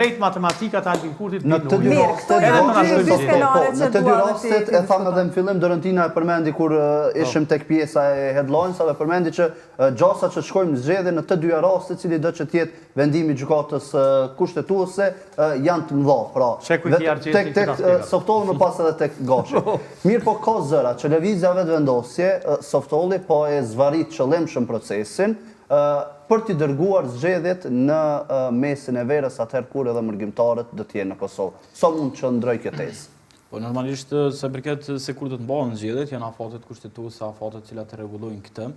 Drejt matematikat Albin Kurtit në të dy rastet e thamë edhe në fillim Dorentina e përmendi kur ishim tek pjesa e headlinesave, përmendi që gjasa që shkojmë në zgjedhje në të dyja rastet, cili do që tjetë vendimi gjykatës kushtetuese, janë të mëdha. Pra, tek Softolli më pas edhe tek Gashi. Mirë po ka zëra që lëvizja vetë vendosje, Softolli po e zvarit qëllimshëm procesin, për t'i dërguar zgjedhjet në mesin e verës atëherë kur edhe mërgjimtarët do t'jenë në Kosovë. Sa mund që ndroj kjo tezë? Po normalisht se përket se kur do të mbahen zgjedhjet, janë afatet kushtetuese, afatet cilat rregullojnë këtë.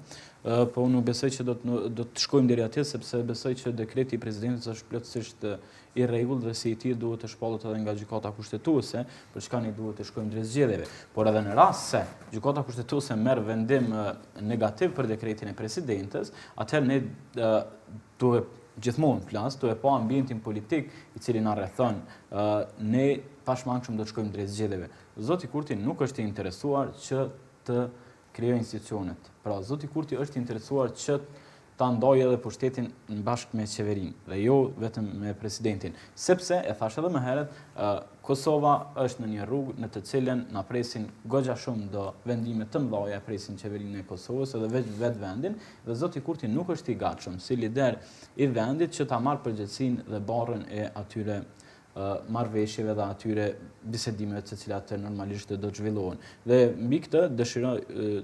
Po unë besoj që do të shkojmë deri atje sepse besoj që dekreti i presidentit është plotësisht i rregullt dhe si i tillë duhet të shpallet edhe nga gjykata kushtetuese, për çka ne duhet të shkojmë drejt zgjedhjeve. Por edhe në rast se gjykata kushtetuese merr vendim negativ për dekretin e presidentes, atëherë ne duhet gjithmonë plas, duhet pa ambientin politik i cili na rrethon, ne pashmangshëm do të shkojmë drejt zgjedhjeve. Zoti Kurti nuk është i interesuar që të krijojë institucionet. Pra Zoti Kurti është i interesuar që ta ndojë edhe pushtetin bashkë me qeverinë dhe jo vetëm me presidentin. Sepse, e thash edhe më herët, Kosova është në një rrugë në të cilën na presin goxha shumë do vendime të mëdha presin qeverinë e Kosovës edhe vetë vendin, dhe Zoti Kurti nuk është i gatshëm si lider i vendit që ta marrë përgjegjësinë dhe barrën e atyre marrëveshjeve dhe atyre bisedimeve të cilat normalisht do të zhvillohen. Dhe mbi këtë dëshiroj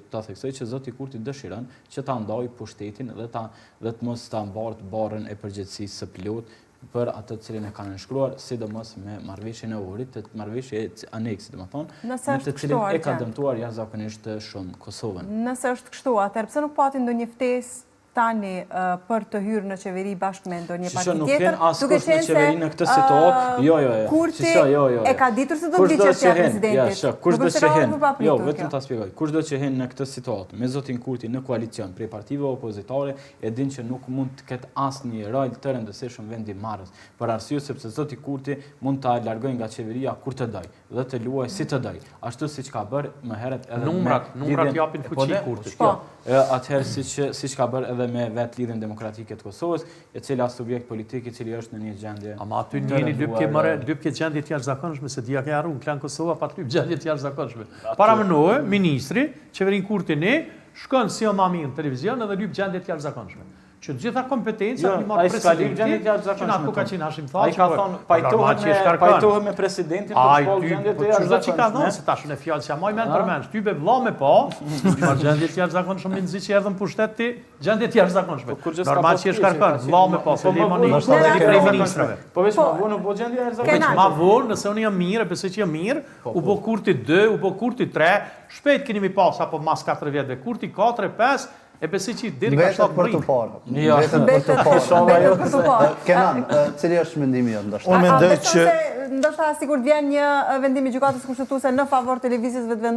ta theksoj që Zoti Kurti dëshiron që ta ndajë pushtetin dhe të mos ta mbartë barrën e përgjegjësisë së plot për atë të cilin e kanë nënshkruar, sidomos me marrëveshjen e Ohrit, marrëveshje anekse, domethënë, në të cilin e ka dëmtuar jashtëzakonisht shumë Kosovën. Nëse është kështu, atëherë pse nuk pati ndonjë ftesë tani për të hyrë në qeveri bashkë me ndonjë parti tjetër? Nuk ken askush në qeveri në këtë situatë. Jo. Kurti e ka ditur se do të vihet çështja e presidentit. Kush do të qehen? Jo, vetëm ta shpjegoj. Kush do të qehen në këtë situatë me Zotin Kurti në koalicion prej partive opozitare, e din që nuk mund të ketë asnjë rol të rëndësishëm vendimarrës. Për arsye sepse Zoti Kurti mund ta largojë nga qeveria kur të doj dhe të luajë si të doj. Ashtu siç ka bërë më herët edhe numrat japin fuqi Kurtit. Atëherë siç ka bërë edhe me vetë lidhjen demokratike të Kosovës, e cila subjekt politik i cili është në një gjendje. Ama aty njëri lypje gjendje të jashtëzakonshme se dia ka harruar klan Kosova pa lyp gjendje të jashtëzakonshme. Para mënohë ministri, qeverin Kurti ne shkon si o mami në televizion edhe lyp gjendje të jashtëzakonshme. Që të gjitha kompetencat i marrë presidenti, që na ku ka qenë Hashim Thaçi. Ai ka thonë pajtohet me presidentin për shkollë gjendje të jashtëzakonshme. Çdo që ka thonë se tash në fjalë që moj mend përmend, ty be vlla me pa, marr gjendje të jashtëzakonshme në nxit që erdhën pushtet ti, gjendje të jashtëzakonshme. Normal që është kërkon vlla me pa, se lemoni është prej ministrave. Po veç ma vonë u bë gjendje e jashtëzakonshme. Veç ma vonë, nëse unë jam mirë, besoj që jam mirë, u bë Kurti 2, u bë Kurti 3, shpejt keni mi pas apo mas 4 vjetëve, Kurti 4, 5. E besoj që deri ka shtat për të parë. Vetëm për të parë. Kenan, cili është mendimi jot ndoshta? Unë mendoj që ndoshta sigurt vjen një vendim i gjykatës kushtetuese në favor të lëvizjes vetëvendosur